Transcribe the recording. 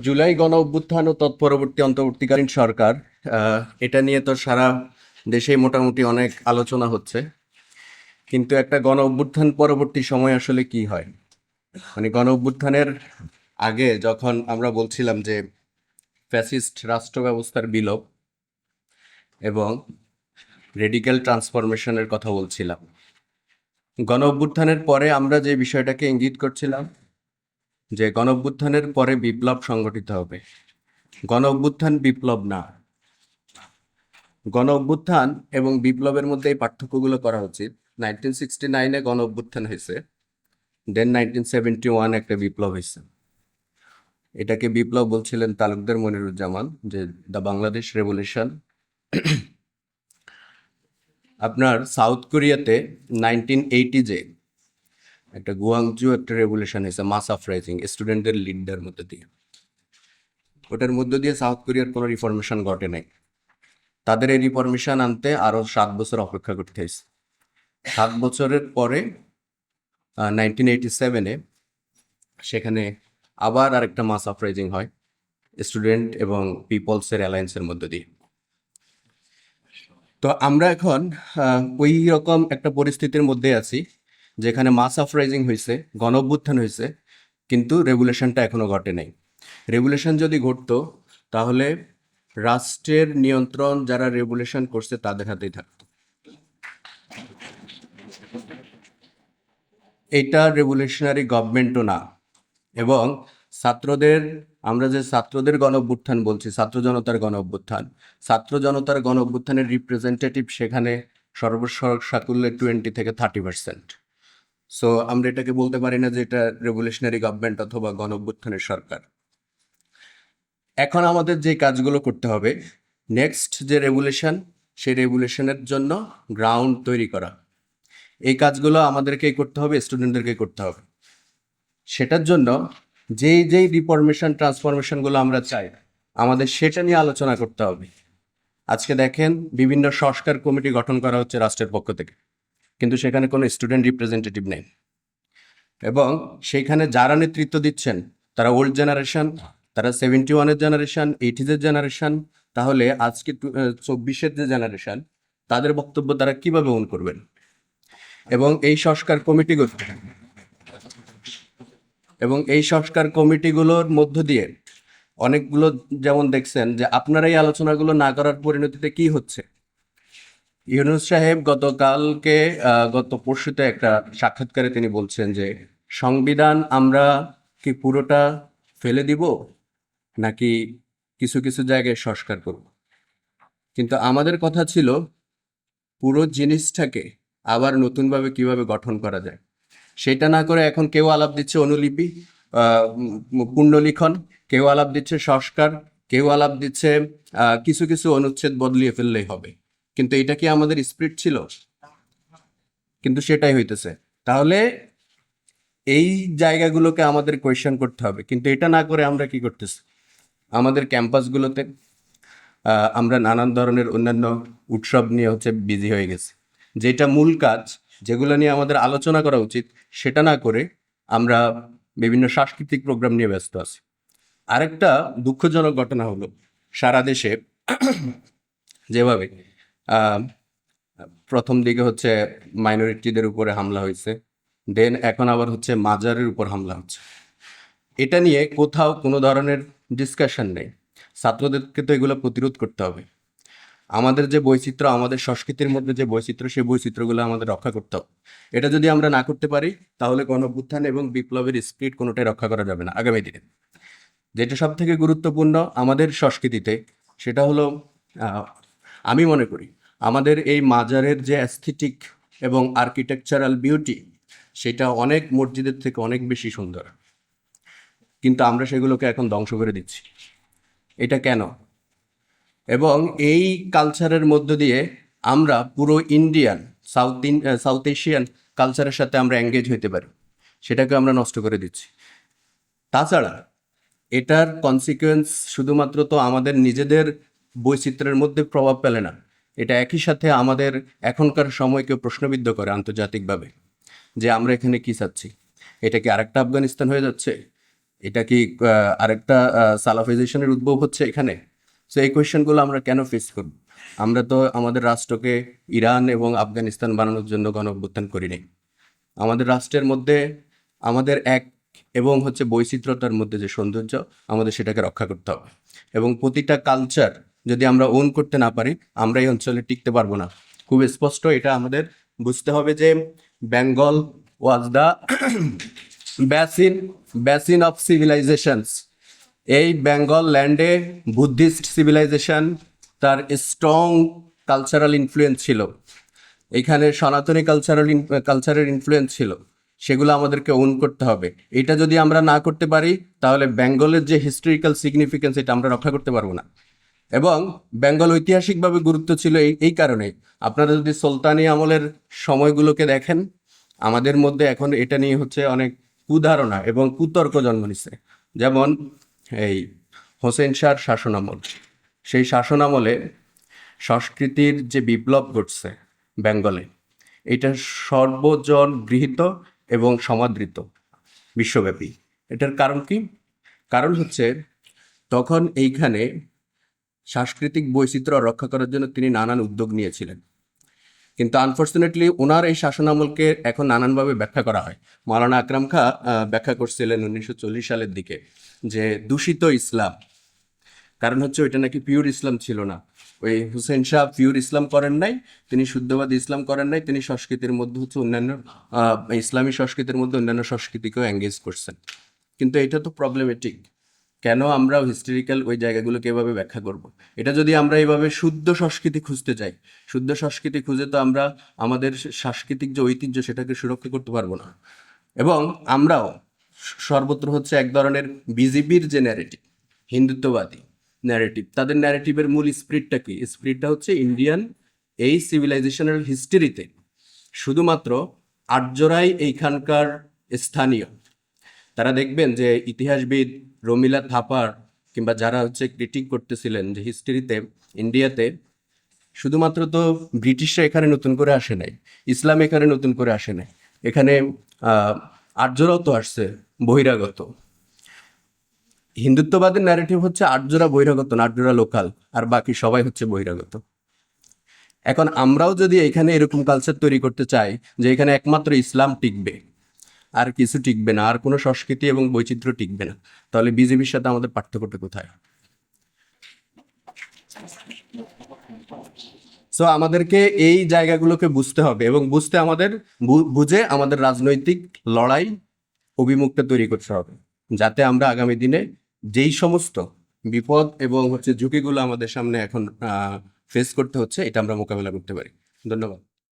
জুলাই গণ অভ্যুত্থান ও তৎপরবর্তী অন্তর্বর্তীকালীন সরকার, এটা নিয়ে তো সারা দেশেই মোটামুটি অনেক আলোচনা হচ্ছে। কিন্তু একটা গণ অভ্যুত্থান পরবর্তী সময় আসলে কি হয়, মানে গণ অভ্যুত্থানের আগে যখন আমরা বলছিলাম যে ফ্যাসিস্ট রাষ্ট্র ব্যবস্থার বিলোপ এবং রেডিক্যাল ট্রান্সফরমেশনের কথা বলছিলাম, গণ অভ্যুত্থানের পরে আমরা যে বিষয়টাকে ইঙ্গিত করছিলাম যে গণ অভ্যুত্থানের পরে বিপ্লব সংগঠিত হবে। গণ অভ্যুত্থান বিপ্লব না। গণ অভ্যুত্থান এবং বিপ্লবের মধ্যে এই পার্থক্যগুলো করা উচিত। 1969-এ গণ অভ্যুত্থান হয়েছে, দেন 1971 একটা বিপ্লব হয়েছে। এটাকে বিপ্লব বলছিলেন তালুকদার মনিরুজ্জামান, যে দ্য বাংলাদেশ রেভলিউশন। আপনার সাউথ কোরিয়াতে 1980 একটা গুয়াংজু একটা রেভলিউশন হয়েছে, মাস আপরাইজিং, স্টুডেন্টদের লিডার মধ্যে দিয়ে। ওটার মধ্য দিয়ে সাউথ কোরিয়ার কোনো রিফরমেশন ঘটে নাই। তাদের এই রিফরমেশন আনতে আরো 7 বছর অপেক্ষা করতে হয়েছে। 7 বছরের পরে 1987-এ সেখানে আবার আরেকটা মাস আপরাইজিং হয় স্টুডেন্ট এবং পিপলসের অ্যালায়েন্সের মধ্য দিয়ে। তো আমরা এখন ওই রকম একটা পরিস্থিতির মধ্যে আছি যেখানে মাস আপরাইজিং হয়েছে, গণ অভ্যুত্থান হয়েছে, কিন্তু রেগুলেশনটা এখনো ঘটে নাই। রেগুলেশন যদি ঘটতো তাহলে রাষ্ট্রের নিয়ন্ত্রণ যারা রেগুলেশন করছে তাদের হাতেই থাকতো। এটা রেভলিউশনারি গভর্নমেন্টও না। এবং ছাত্রদের, আমরা যে ছাত্রদের গণ অভ্যুত্থান বলছি, ছাত্র জনতার গণ অভ্যুত্থান, ছাত্র জনতার গণ অভ্যুত্থানের রিপ্রেজেন্টেটিভ সেখানে সর্বসাকুল্যে 20 থেকে 30%। সো আমরা এটাকে বলতে পারি না যে এটা রেভলিউশনারি গভর্নমেন্ট অথবা গণ অভ্যুত্থানের সরকার। এখন আমাদের যে কাজগুলো করতে হবে, নেক্সট যে রেভলিউশন, সেই রেভলিউশনের জন্য গ্রাউন্ড তৈরি করা, এই কাজগুলো আমাদেরকেই করতে হবে, স্টুডেন্টদেরকেই করতে হবে। সেটার জন্য যেই যেই রিফরমেশন ট্রান্সফরমেশনগুলো আমরা চাই, আমাদের সেটা নিয়ে আলোচনা করতে হবে। আজকে দেখেন বিভিন্ন সংস্কার কমিটি গঠন করা হচ্ছে রাষ্ট্রের পক্ষ থেকে, কিন্তু সেখানে কোনো স্টুডেন্ট রিপ্রেজেন্টেটিভ নেই। এবং সেইখানে যারা নেতৃত্ব দিচ্ছেন তারা ওল্ড জেনারেশন, তারা 71-এর জেনারেশন, 80-এর জেনারেশন। তাহলে আজকে 24-এর যে জেনারেশন, তাদের বক্তব্য তারা কিভাবে ওন করবেন? এবং এই সংস্কার কমিটিগুলোর মধ্য দিয়ে অনেকগুলো, যেমন দেখছেন যে আপনারা এই আলোচনাগুলো না করার পরিণতিতে কি হচ্ছে। ইউনূস সাহেব গত পরশুতে একটা সাক্ষাৎকারে তিনি বলছেন যে সংবিধান আমরা কি পুরোটা ফেলে দিব নাকি কিছু কিছু জায়গায় সংস্কার করব। কিন্তু আমাদের কথা ছিল পুরো জিনিসটাকে আবার নতুনভাবে কিভাবে গঠন করা যায়, সেটা না করে এখন কেউ আলাপ দিচ্ছে অনুলিপি, পুনর্লিখন, কেউ আলাপ দিচ্ছে সংস্কার, কেউ আলাপ দিচ্ছে কিছু কিছু অনুচ্ছেদ বদলিয়ে ফেললেই হবে। কিন্তু এটা কি আমাদের স্পিরিট ছিল? কিন্তু সেটাই হইতেছে। তাহলে এই জায়গাগুলোকে আমাদের কোয়েশ্চেন করতে হবে। কিন্তু এটা না করে আমরা কি করতেছি, আমাদের ক্যাম্পাসগুলোতে আমরা নানান ধরনের অন্যান্য উৎসব নিয়ে বিজি হয়ে গেছি। যেটা মূল কাজ, যেগুলো নিয়ে আমাদের আলোচনা করা উচিত, সেটা না করে আমরা বিভিন্ন সাংস্কৃতিক প্রোগ্রাম নিয়ে ব্যস্ত আছি। আরেকটা দুঃখজনক ঘটনা হলো, সারা দেশে যেভাবে প্রথম দিকে মাইনরিটিদের উপরে হামলা হয়েছে, দেন এখন আবার মাজারের উপর হামলা হচ্ছে। এটা নিয়ে কোথাও কোনো ধরনের ডিসকাশন নেই। ছাত্রদেরকে তো এগুলো প্রতিরোধ করতে হবে। আমাদের যে বৈচিত্র্য, আমাদের সংস্কৃতির মধ্যে যে বৈচিত্র্য, সেই বৈচিত্র্যগুলো আমাদের রক্ষা করতে হবে। এটা যদি আমরা না করতে পারি, তাহলে গণঅভ্যুত্থান এবং বিপ্লবের স্পিরিট কোনোটাই রক্ষা করা যাবে না আগামী দিনে। যেটা সব থেকে গুরুত্বপূর্ণ আমাদের সংস্কৃতিতে, সেটা হলো আমি মনে করি আমাদের এই মাজারের যে অ্যাস্থেটিক এবং আর্কিটেকচারাল বিউটি, সেটা অনেক মসজিদের থেকে অনেক বেশি সুন্দর। কিন্তু আমরা সেগুলোকে এখন ধ্বংস করে দিচ্ছি। এটা কেন? এবং এই কালচারের মধ্য দিয়ে আমরা পুরো ইন্ডিয়ান, সাউথ এশিয়ান কালচারের সাথে আমরা এঙ্গেজ হইতে পারি, সেটাকে আমরা নষ্ট করে দিচ্ছি। তাছাড়া এটার কনসিকুয়েন্স শুধুমাত্র তো আমাদের নিজেদের বৈচিত্র্যের মধ্যে প্রভাব ফেলে না, এটা একই সাথে আমাদের এখনকার সময়কে প্রশ্নবিদ্ধ করে আন্তর্জাতিকভাবে, যে আমরা এখানে কি চাচ্ছি। এটা কি আরেকটা আফগানিস্তান হয়ে যাচ্ছে? এটা কি আরেকটা সালাফাইজেশনের উদ্ভব হচ্ছে এখানে? সো এই কোয়েশ্চেনগুলো আমরা কেন ফেস করব? আমরা তো আমাদের রাষ্ট্রকে ইরান এবং আফগানিস্তান বানানোর জন্য গণ অভ্যুত্থান করি নাই। আমাদের রাষ্ট্রের মধ্যে আমাদের এক এবং হচ্ছে বৈচিত্র্যতার মধ্যে যে সৌন্দর্য, আমাদের সেটাকে রক্ষা করতে হবে। এবং প্রতিটা কালচার যদি আমরা ওন করতে না পারি, আমরা এই অঞ্চলে টিকতে পারবো না। খুব স্পষ্ট এটা আমাদের বুঝতে হবে যে Bengal was the basin of civilisations. এই বেঙ্গল ল্যান্ডে বুদ্ধিস্ট সিভিলাইজেশন তার স্ট্রং কালচারাল ইনফ্লুয়েন্স ছিল, এখানে সনাতনী কালচারের ইনফ্লুয়েন্স ছিল, সেগুলো আমাদেরকে ওন করতে হবে। এটা যদি আমরা না করতে পারি তাহলে বেঙ্গলের যে হিস্টোরিক্যাল সিগনিফিকেন্স এটা আমরা রক্ষা করতে পারবো না। এবং বেঙ্গল ঐতিহাসিকভাবে গুরুত্ব ছিল এই কারণে, আপনারা যদি সুলতানি আমলের সময়গুলোকে দেখেন, আমাদের মধ্যে এখন এটা নিয়ে হচ্ছে অনেক কুধারণা এবং কুতর্ক জন্ম নিচ্ছে। যেমন এই হোসেন শাহর শাসনামল, সেই শাসনামলে সংস্কৃতির যে বিপ্লব ঘটছে বেঙ্গলে, এটা সর্বজন গৃহীত এবং সমাদৃত বিশ্বব্যাপী। এটার কারণ কি? কারণ হচ্ছে তখন এইখানে সাংস্কৃতিক বৈচিত্র্য রক্ষা করার জন্য তিনি নানান উদ্যোগ নিয়েছিলেন। কিন্তু আনফর্চুনেটলি ওনার এই শাসনামলকে এখন নানানভাবে ব্যাখ্যা করা হয়। মাওলানা আকরাম খাঁ ব্যাখ্যা করছিলেন 1940 সালের দিকে যে দূষিত ইসলাম, কারণ হচ্ছে ওইটা নাকি পিওর ইসলাম ছিল না। ওই হুসেন শাহ পিওর ইসলাম করেন নাই, তিনি শুদ্ধবাদী ইসলাম করেন নাই, তিনি সংস্কৃতির মধ্যে হচ্ছে অন্যান্য ইসলামী সংস্কৃতির মধ্যে অন্যান্য সংস্কৃতিকেও এঙ্গেজ করছেন। কিন্তু এটা তো প্রবলেমেটিক। কেন আমরা হিস্টোরিক্যাল ওই জায়গাগুলোকে এভাবে ব্যাখ্যা করব? এটা যদি আমরা এইভাবে শুদ্ধ সংস্কৃতি খুঁজতে যাই, শুদ্ধ সংস্কৃতি খুঁজে তো আমরা আমাদের সাংস্কৃতিক যে ঐতিহ্য সেটাকে সুরক্ষা করতে পারবো না। এবং আমরাও সর্বত্র হচ্ছে এক ধরনের বিজেপির যে ন্যারেটিভ, হিন্দুত্ববাদী ন্যারেটিভ, তাদের ন্যারেটিভের মূল স্পিরিটটা কি? স্পিরিটটা হচ্ছে ইন্ডিয়ান এই সিভিলাইজেশনের হিস্ট্রিতে শুধুমাত্র আর্যরাই এইখানকার স্থানীয়। তারা দেখবেন যে ইতিহাসবিদ রমিলা থাপার কিংবা যারা হচ্ছে ক্রিটিক করতেছিলেন যে হিস্ট্রিতে ইন্ডিয়াতে শুধুমাত্র তো ব্রিটিশরা এখানে নতুন করে আসে নাই, ইসলাম এখানে নতুন করে আসে নাই, এখানে আর্যরাও তো আসছে বহিরাগত। হিন্দুত্ববাদের ন্যারেটিভ হচ্ছে আর্যরা বহিরাগত না, আর্যরা লোকাল, আর বাকি সবাই হচ্ছে বহিরাগত। এখন আমরাও যদি এখানে এরকম কালচার তৈরি করতে চাই যে এখানে একমাত্র ইসলাম টিকবে, আর কিছু টিকবে না, আর কোনো সংস্কৃতি এবং বৈচিত্র্য টিকবে না, তাহলে বিজেপির সাথে আমাদের পার্থক্যটা কোথায়? সো আমাদেরকে এই জায়গাগুলোকে বুঝতে হবে এবং বুঝতে আমাদের বুঝে আমাদের রাজনৈতিক লড়াই অভিমুখটা তৈরি করতে হবে, যাতে আমরা আগামী দিনে যেই সমস্ত বিপদ এবং হচ্ছে ঝুঁকিগুলো আমাদের সামনে এখন ফেস করতে হচ্ছে এটা আমরা মোকাবেলা করতে পারি। ধন্যবাদ।